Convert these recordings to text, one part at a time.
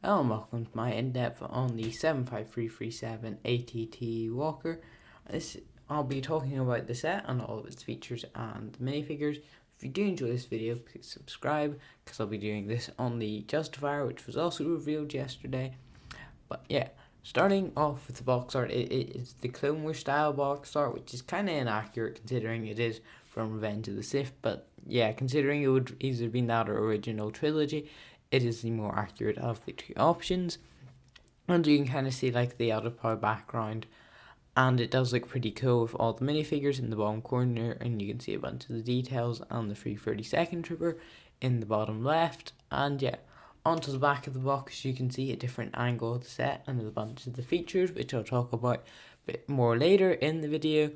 Hello and welcome to my in-depth on the 75337 ATT Walker. I'll be talking about the set and all of its features and minifigures. If you do enjoy this video, please subscribe, because I'll be doing this on the Justifier, which was also revealed yesterday. But yeah, starting off with the box art, it's the Clone Wars style box art, which is kind of inaccurate considering it is from Revenge of the Sith. But yeah, considering it would either been that or original trilogy, it is the more accurate of the two options. And you can kind of see like the out-of-power background, and it does look pretty cool with all the minifigures in the bottom corner, and you can see a bunch of the details on the free 32nd Trooper in the bottom left. And yeah, onto the back of the box you can see a different angle of the set and a bunch of the features, which I'll talk about a bit more later in the video.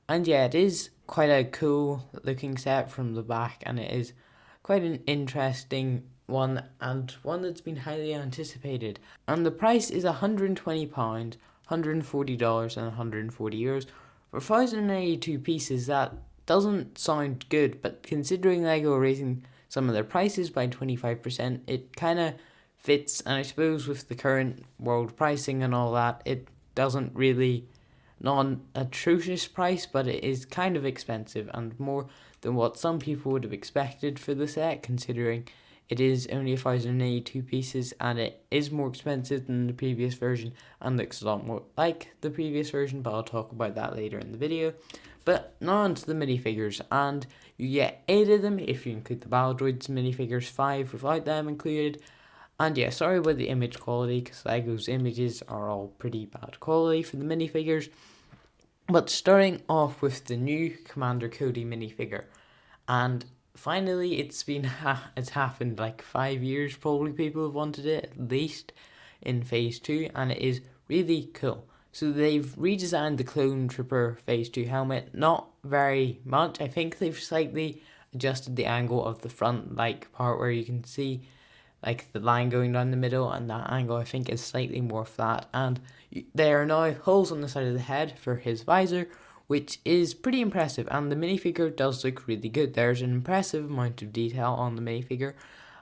And yeah, it is quite a cool looking set from the back, and it is quite an interesting one and one that's been highly anticipated. And the price is £120, $140 and €140. For 1,082 pieces, that doesn't sound good, but considering LEGO are raising some of their prices by 25%, it kind of fits. And I suppose with the current world pricing and all that, it doesn't really, not an atrocious price, but it is kind of expensive and more than what some people would have expected for the set, considering it is only 1,082 pieces and it is more expensive than the previous version and looks a lot more like the previous version, but I'll talk about that later in the video. But now on to the minifigures, and you get 8 of them if you include the Battle Droids minifigures, 5 without them included. And yeah, sorry about the image quality, because LEGO's images are all pretty bad quality for the minifigures. But starting off with the new Commander Cody minifigure, and finally it's happened like 5 years probably. People have wanted it at least in phase 2, and it is really cool. So they've redesigned the Clone Trooper phase 2 helmet, not very much. I think they've slightly adjusted the angle of the front like part where you can see like the line going down the middle, and that angle I think is slightly more flat, and there are now holes on the side of the head for his visor, which is pretty impressive, and the minifigure does look really good. There's an impressive amount of detail on the minifigure,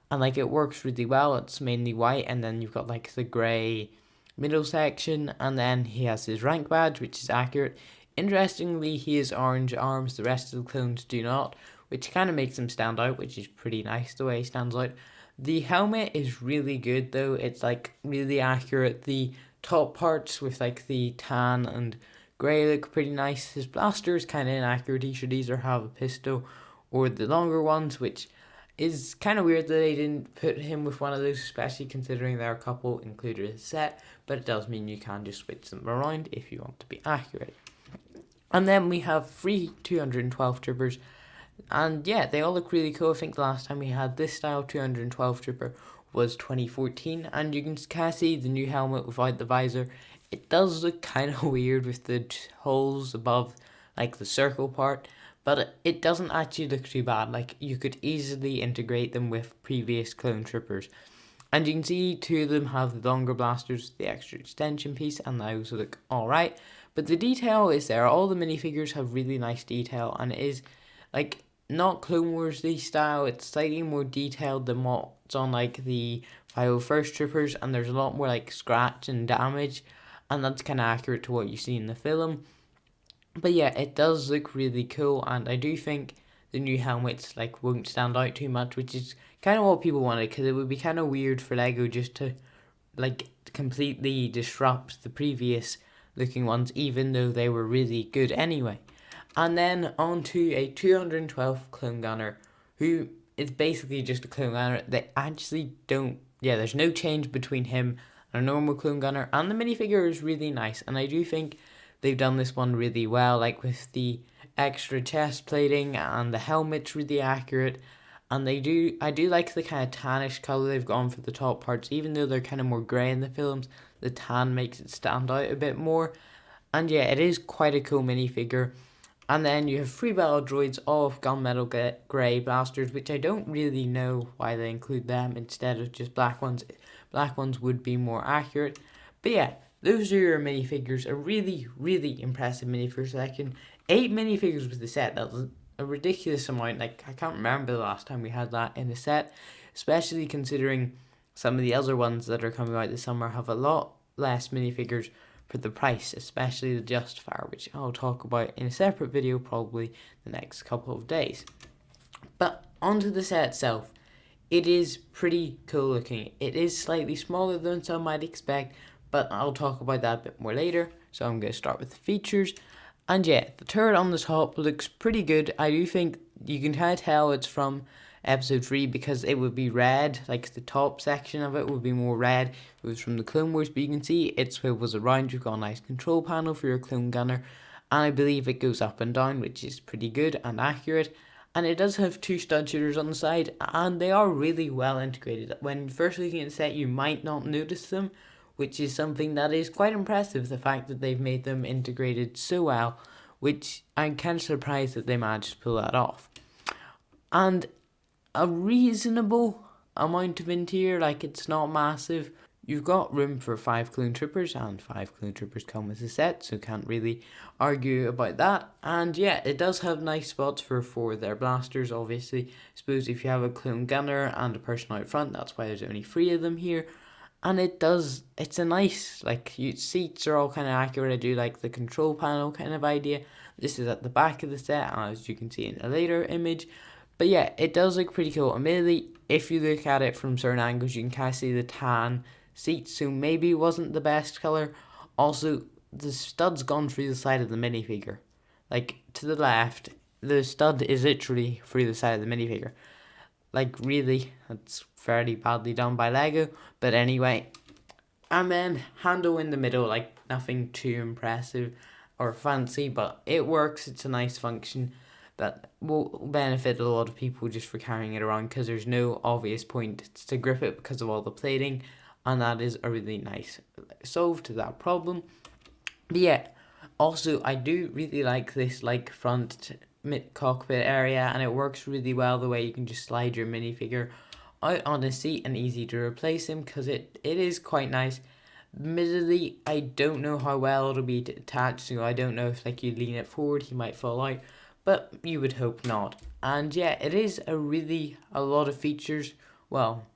and like it works really well. It's mainly white, and then you've got like the grey middle section, and then he has his rank badge, which is accurate. Interestingly, he has orange arms, the rest of the clones do not, which kind of makes him stand out, which is pretty nice the way he stands out. The helmet is really good though, it's like really accurate. The top parts with like the tan and grey look pretty nice. His blaster is kind of inaccurate, he should either have a pistol or the longer ones, which is kind of weird that they didn't put him with one of those, especially considering there are a couple included in the set, but it does mean you can just switch them around if you want to be accurate. And then we have 212 troopers, and yeah, they all look really cool. I think the last time we had this style 212 Trooper was 2014, and you can kind of see the new helmet without the visor. It does look kind of weird with the holes above like the circle part, but it doesn't actually look too bad. Like you could easily integrate them with previous Clone Troopers. And you can see 2 of them have the longer blasters, the extra extension piece, and they also look alright. But the detail is there. All the minifigures have really nice detail, and it is like not Clone Wars style. It's slightly more detailed than what's on like the 501st Troopers, and there's a lot more like scratch and damage, and that's kind of accurate to what you see in the film. But yeah, it does look really cool, and I do think the new helmets like won't stand out too much, which is kind of what people wanted, because it would be kind of weird for LEGO just to like completely disrupt the previous looking ones, even though they were really good anyway. And then on to a 212 Clone Gunner, who is basically just a Clone Gunner. They actually don't, there's no change between him and a normal Clone Gunner, and the minifigure is really nice, and I do think they've done this one really well, like with the extra chest plating, and the helmet's really accurate, and I do like the kind of tannish colour they've gone for the top parts. Even though they're kind of more grey in the films, the tan makes it stand out a bit more, and yeah, it is quite a cool minifigure. And then you have 3 battle droids, all of gunmetal grey blasters, which I don't really know why they include them instead of just black ones. Black ones would be more accurate. But yeah, those are your minifigures. A really, really impressive minifigure selection. 8 minifigures with the set. That was a ridiculous amount. Like, I can't remember the last time we had that in a set, especially considering some of the other ones that are coming out this summer have a lot less minifigures for the price, especially the Justifier, which I'll talk about in a separate video probably the next couple of days. But onto the set itself, it is pretty cool looking. It is slightly smaller than some might expect, but I'll talk about that a bit more later. So I'm going to start with the features. And yeah, the turret on the top looks pretty good. I do think you can kind of tell it's from episode 3 because it would be red, like the top section of it would be more red if it was from the Clone Wars, but you can see it swivels around. You've got a nice control panel for your clone gunner, and I believe it goes up and down, which is pretty good and accurate. And it does have 2 stud shooters on the side, and they are really well integrated. When first looking at the set, you might not notice them, which is something that is quite impressive, the fact that they've made them integrated so well, which I'm kind of surprised that they managed to pull that off. And a reasonable amount of interior, like it's not massive. You've got room for 5 clone troopers, and 5 clone troopers come with the set, so can't really argue about that. And yeah, it does have nice spots for 4 of their blasters, obviously. I suppose if you have a clone gunner and a person out front, that's why there's only 3 of them here. And it's a nice, seats are all kind of accurate. I do like the control panel kind of idea. This is at the back of the set, as you can see in a later image. But yeah, it does look pretty cool. Admittedly, if you look at it from certain angles, you can kind of see the tan seats, so maybe it wasn't the best color. Also, the stud's gone through the side of the minifigure. Like, to the left, the stud is literally through the side of the minifigure. Like, really, that's fairly badly done by Lego. But anyway, and then handle in the middle, like, nothing too impressive or fancy, but it works. It's a nice function that will benefit a lot of people just for carrying it around, because there's no obvious point to grip it because of all the plating, and that is a really nice solve to that problem. But yeah, also I do really like this front cockpit area, and it works really well the way you can just slide your minifigure out on a seat and easy to replace him, because it is quite nice. Admittedly, I don't know how well it'll be attached, so I don't know if you lean it forward he might fall out, but you would hope not. And yeah, it is a lot of features. Well,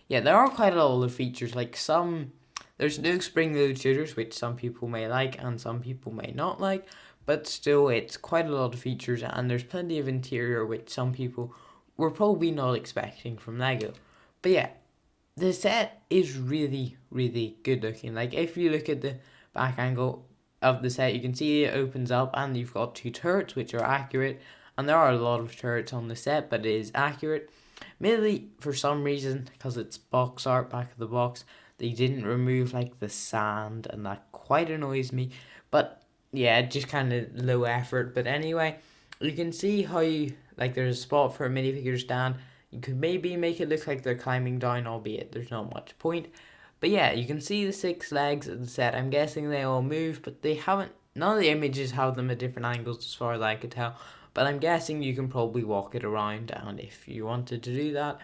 yeah, there are quite a lot of features. There's no spring-loaded shooters, which some people may like and some people may not like, but still, it's quite a lot of features, and there's plenty of interior, which some people were probably not expecting from Lego. But yeah, the set is really, really good looking. Like, if you look at the back angle of the set, you can see it opens up, and you've got 2 turrets, which are accurate, and there are a lot of turrets on the set, but it is accurate. Mainly, for some reason, because it's box art back of the box, they didn't remove the sand, and that quite annoys me. But yeah, just kind of low effort. But anyway, you can see how there's a spot for a minifigure stand. You could maybe make it look like they're climbing down, albeit there's not much point. But yeah, you can see the 6 legs of the set. I'm guessing they all move, but they haven't. None of the images have them at different angles as far as I could tell. But I'm guessing you can probably walk it around, and if you wanted to do that.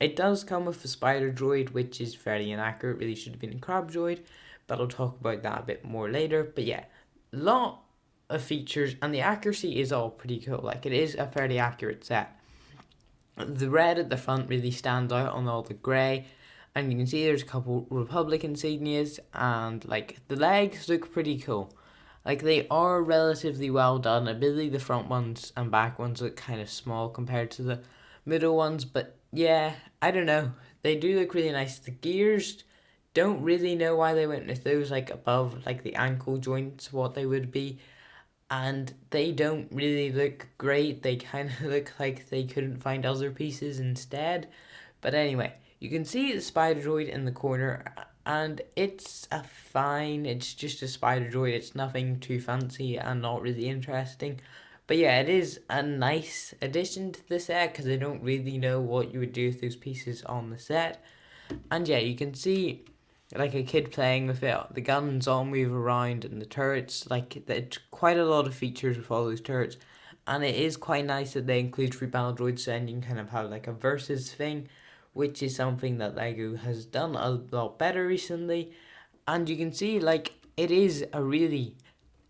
It does come with a spider droid, which is fairly inaccurate. Really should have been a crab droid, but I'll talk about that a bit more later. But yeah, a lot of features, and the accuracy is all pretty cool. It is a fairly accurate set. The red at the front really stands out on all the grey, and you can see there's a couple Republic insignias, and the legs look pretty cool. They are relatively well done. Admittedly, the front ones and back ones look kind of small compared to the middle ones, but yeah, I don't know. They do look really nice. The gears, don't really know why they went with those above the ankle joints, what they would be. And they don't really look great. They kind of look like they couldn't find other pieces instead. But anyway, you can see the spider droid in the corner, and it's it's just a spider droid. It's nothing too fancy and not really interesting. But yeah, it is a nice addition to the set, because I don't really know what you would do with those pieces on the set. And yeah, you can see a kid playing with it. The guns all move around, and the turrets, there's quite a lot of features with all those turrets. And it is quite nice that they include 3 battle droids, so then you can kind of have a versus thing, which is something that Lego has done a lot better recently. And you can see it is a really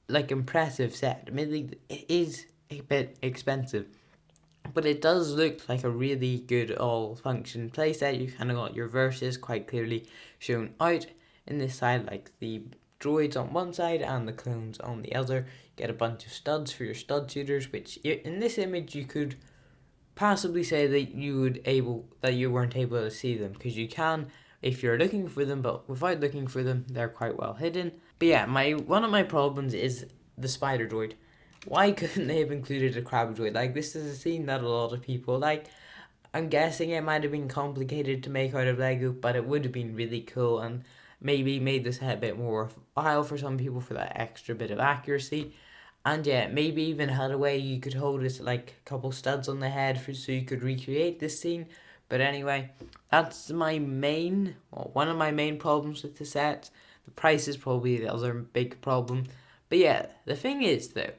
impressive set. Admittedly, it is a bit expensive, But it does look like a really good all-function playset. You kind of got your verses quite clearly shown out in this side, like the droids on one side and the clones on the other. You get a bunch of studs for your stud shooters, which in this image you could possibly say that you weren't able to see them, because you can if you're looking for them, but without looking for them, they're quite well hidden. But yeah, one of my problems is the spider droid. Why couldn't they have included a crab droid? Like, this is a scene that a lot of people like. I'm guessing it might have been complicated to make out of Lego, but it would have been really cool and maybe made this a bit more worthwhile for some people for that extra bit of accuracy. And yeah, maybe even had a way you could hold it like a couple studs on the head so you could recreate this scene. But anyway, that's one of my main problems with the set. The price is probably the other big problem. But yeah, the thing is though,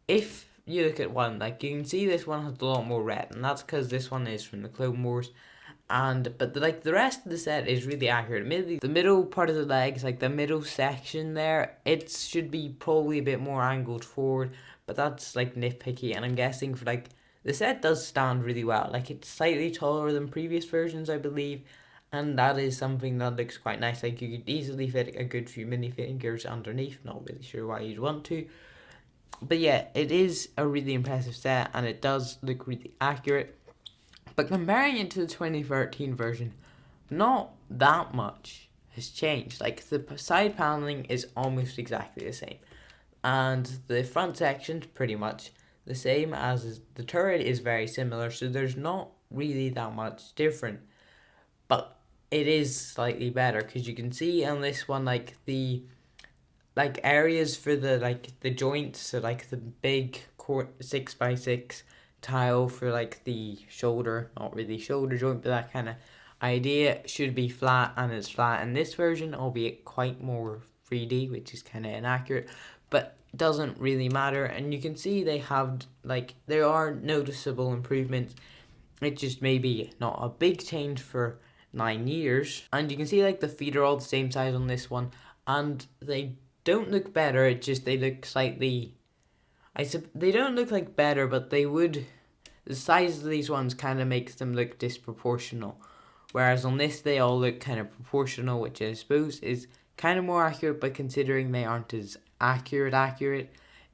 if you look at one, like, you can see this one has a lot more red, and that's because this one is from the Clone Wars. But the rest of the set is really accurate. Maybe the middle part of the legs, like the middle section there, it should be probably a bit more angled forward, but that's like nitpicky. And I'm guessing for like the set does stand really well. Like, it's slightly taller than previous versions, I believe, and that is something that looks quite nice. Like, you could easily fit a good few minifigures underneath. Not really sure why you'd want to. But yeah, it is a really impressive set, and it does look really accurate. But comparing it to the 2013 version, not that much has changed. Like, the side paneling is almost exactly the same, and the front section's pretty much the same, as the turret is very similar, so there's not really that much different. But it is slightly better, because you can see on this one, like, the areas for the joints, so like the big 6x6 tile for like the shoulder, not really shoulder joint, but that kind of idea, should be flat, and it's flat in this version, albeit quite more 3D, which is kind of inaccurate, but doesn't really matter. And you can see there are noticeable improvements. It's just maybe not a big change for 9 years. And you can see like the feet are all the same size on this one, and they don't look better, it's just they look slightly... they don't look like better, but they would... The size of these ones kind of makes them look disproportional. Whereas on this, they all look kind of proportional, which I suppose is kind of more accurate, but considering they aren't as accurate,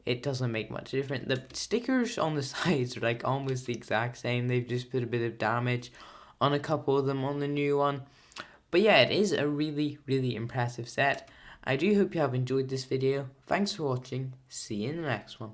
it doesn't make much difference. The stickers on the sides are like almost the exact same. They've just put a bit of damage on a couple of them on the new one. But yeah, it is a really, really impressive set. I do hope you have enjoyed this video. Thanks for watching. See you in the next one.